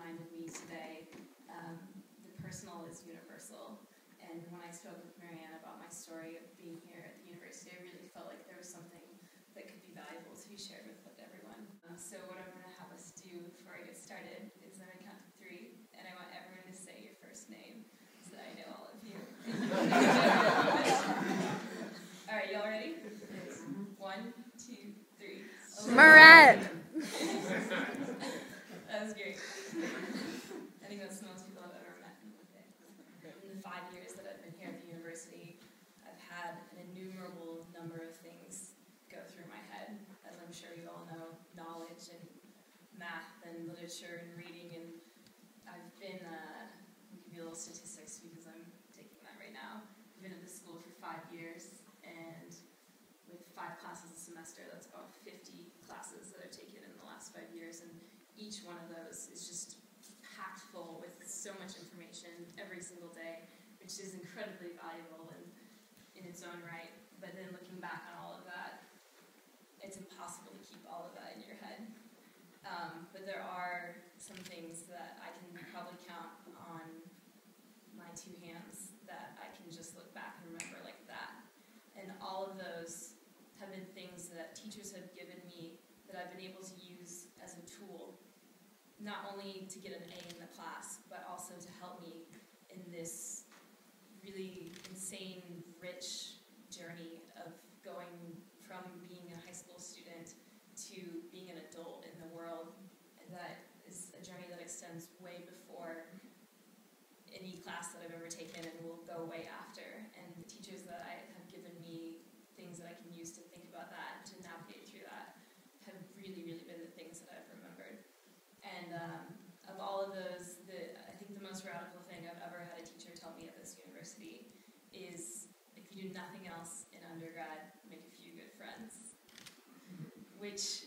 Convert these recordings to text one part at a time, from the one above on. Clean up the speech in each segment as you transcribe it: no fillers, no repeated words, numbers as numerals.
reminded me today, the personal is universal. And when I spoke with Marianne about my story of being here at the university, I really felt like there was something that could be valuable to be shared with everyone. So what I'm going to have us do before I get started is I'm going to count to 3, and I want everyone to say your first name so that I know all of you. All right, y'all ready? 1, 2, 3. Marette! That was great. I think that's the most people I've ever met in one day. In the 5 years that I've been here at the university, I've had an innumerable number of things go through my head. As I'm sure you all know, knowledge and math and literature and reading, and I've been, I'll give you a little statistics because I'm taking that right now. I've been at this school for 5 years, and with 5 classes a semester, that's about 50 classes that I've taken in the last 5 years, and each one of those is just packed full with so much information every single day, which is incredibly valuable in its own right. But then looking back on all of that, it's impossible to keep all of that in your head. But there are some things that I can probably count on my 2 hands that I can just look back and remember like that. And all of those have been things that teachers have given me that I've been able to use as a tool, not only to get an A in the class, but also to help me in this really insane, rich journey of going from being a high school student to being an adult in the world. And that is a journey that extends way before any class that I've ever taken and will go way after. And the teachers that I have given me things that I can use to think about that, to navigate through that, have really, really been the things that I've remembered. And of all of those, I think the most radical thing I've ever had a teacher tell me at this university is, if you do nothing else in undergrad, make a few good friends. Which,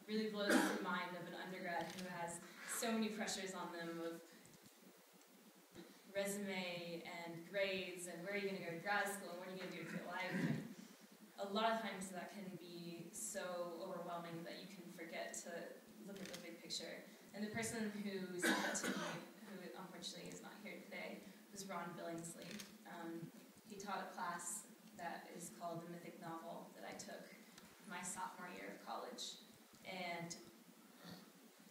really blows the mind of an undergrad who has so many pressures on them of resume and grades and where are you going to go to grad school and what are you going to do with your life. And a lot of times that can be so overwhelming that you can forget to look at the big picture. And the person who said that to me, who unfortunately is not here today, was Ron Billingsley. He taught a class that is called The Mythic Novel that I took my sophomore year of college. And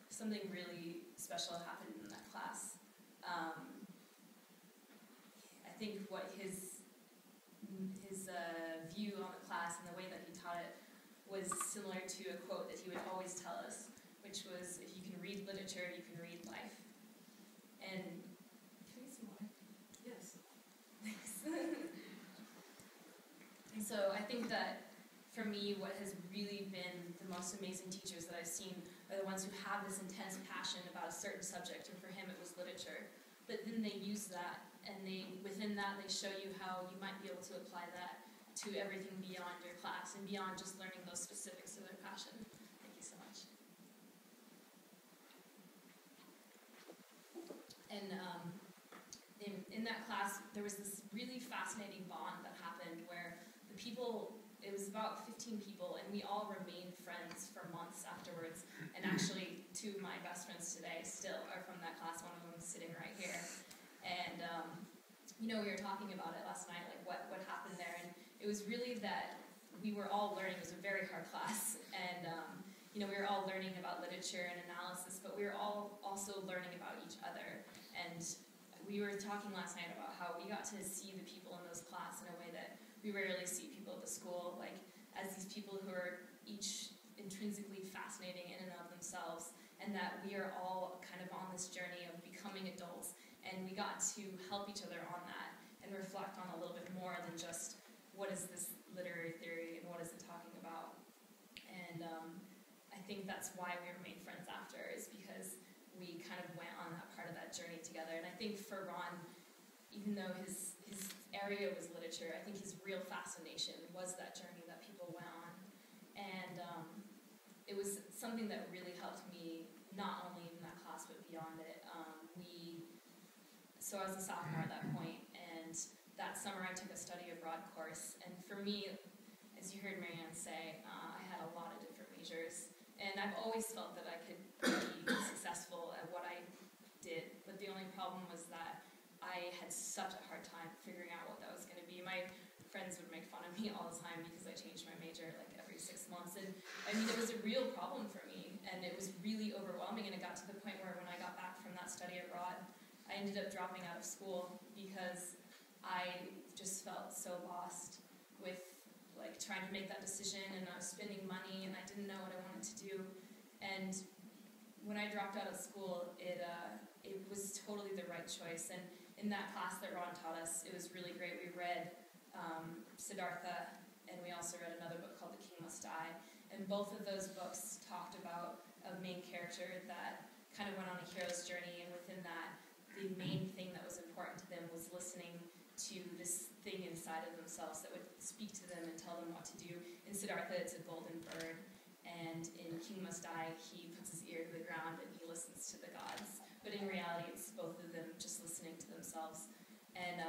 something really special happened in that class. I think what his view on the class and the way that he taught it was similar to a quote that he would always tell us, which was, if you can read literature, you can read life. And, can we get some water? Yes. Thanks. And so I think that, for me, what has really been the most amazing teachers that I've seen are the ones who have this intense passion about a certain subject, and for him it was literature. But then they use that, and within that they show you how you might be able to apply that to everything beyond your class and beyond just learning those specifics of their passion. Thank you so much. And in that class, there was this really fascinating bond that happened where the people, it was about 15 people, and we all remained friends for months afterwards. And actually, 2 of my best friends today still are from that class. One of them is sitting right here. And, we were talking about it last night, like what happened there. And it was really that we were all learning. It was a very hard class. And, we were all learning about literature and analysis, but we were all also learning about each other. And we were talking last night about how we got to see the people in those classes in a way that we rarely see people at the school, like as these people who are each intrinsically fascinating in and of themselves, and that we are all kind of on this journey of becoming adults, and we got to help each other on that and reflect on a little bit more than just what is this literary theory and what is it talking about. And I think that's why we remained friends after, is because we kind of went on that part of that journey together. And I think for Ron, even though his area was literature, I think his real fascination was that journey that people went on. And it was something that really helped me, not only in that class, but beyond it. So I was a sophomore at that point, and that summer I took a study abroad course. And for me, as you heard Marianne say, I had a lot of different majors. And I've always felt that I could be successful at what I did, but the only problem was that I had such a hard time figuring out what that was going to be. My friends would make fun of me all the time because I changed my major like every 6 months, and I mean, it was a real problem for me, and it was really overwhelming, and it got to the point where when I got back from that study abroad, I ended up dropping out of school because I just felt so lost with like trying to make that decision, and I was spending money, and I didn't know what I wanted to do. And when I dropped out of school, it was totally the right choice. And in that class that Ron taught us, it was really great. We read Siddhartha, and we also read another book called The King Must Die. And both of those books talked about a main character that kind of went on a hero's journey, and within that, the main thing that was important to them was listening to this thing inside of themselves that would speak to them and tell them what to do. In Siddhartha, it's a golden bird, and in King Must Die, he puts his ear to the ground and he listens to the gods. But in reality, it's both of them just listening to themselves. And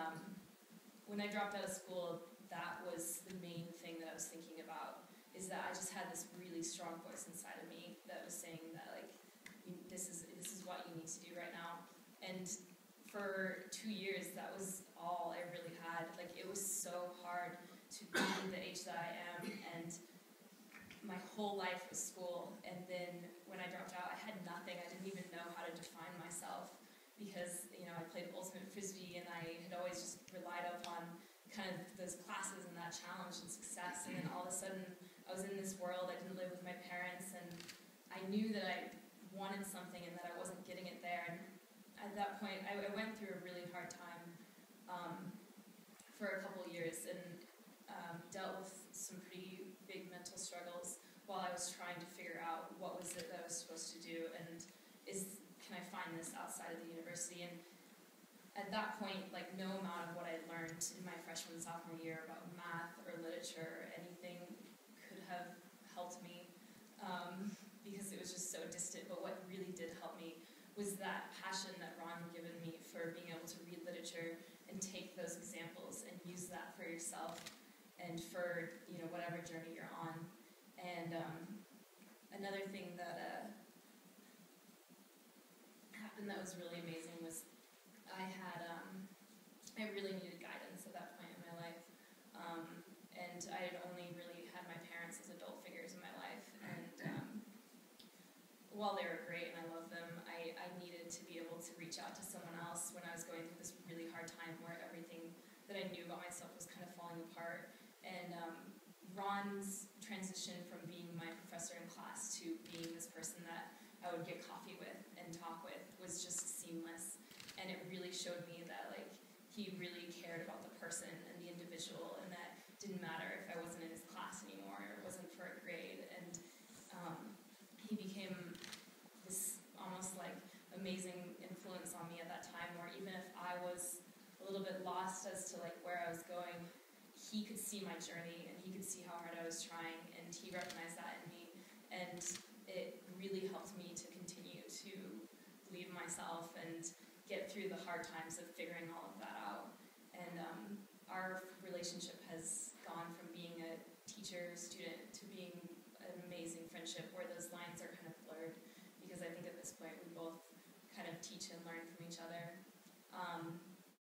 when I dropped out of school, that was the main thing that I was thinking about, is that I just had this really strong voice inside of me that was saying that, like, this is what you need to do right now. And for 2 years, that was all I really had. Like, it was so hard to be the age that I am, and my whole life was school. And then when I dropped out, I had nothing. I didn't even know how to define myself because, you know, I played ultimate frisbee, and I had always just relied upon kind of those classes and that challenge and success. And then all of a sudden, I was in this world. I didn't live with my parents, and I knew that I wanted something and that I wasn't getting it there. And at that point, I went through a really hard time for a couple of years, and dealt with some pretty big mental struggles while I was trying to figure out what was it that I was supposed to do, and can I find this outside of the university. And at that point, like, no amount of what I learned in my freshman and sophomore year about math or literature or anything could have helped me because it was just so distant. But what really did help me was that passion that Ron had given me for being able to read literature and take those examples and use that for yourself and for, you know, whatever journey you're on. And another thing that happened that was really amazing was I really needed guidance at that point in my life. And I had only really had my parents as adult figures in my life. And while they were great and I loved them, I needed to be able to reach out to someone else when I was going through this really hard time where everything that I knew about myself was kind of falling apart. And Ron's transition from being my professor in class to being this person that I would get coffee with and talk with was just seamless. And it really showed me that, like, he really cared about the person and the individual, and that it didn't matter if I wasn't in his class anymore or it wasn't for a grade. And he became this almost like amazing influence on me at that time, where even if I was a little bit lost as to like where I was going, he could see my journey and he could see how hard I was trying, and he recognized that in me. And it really helped me to continue to believe in myself and get through the hard times of figuring all of that out.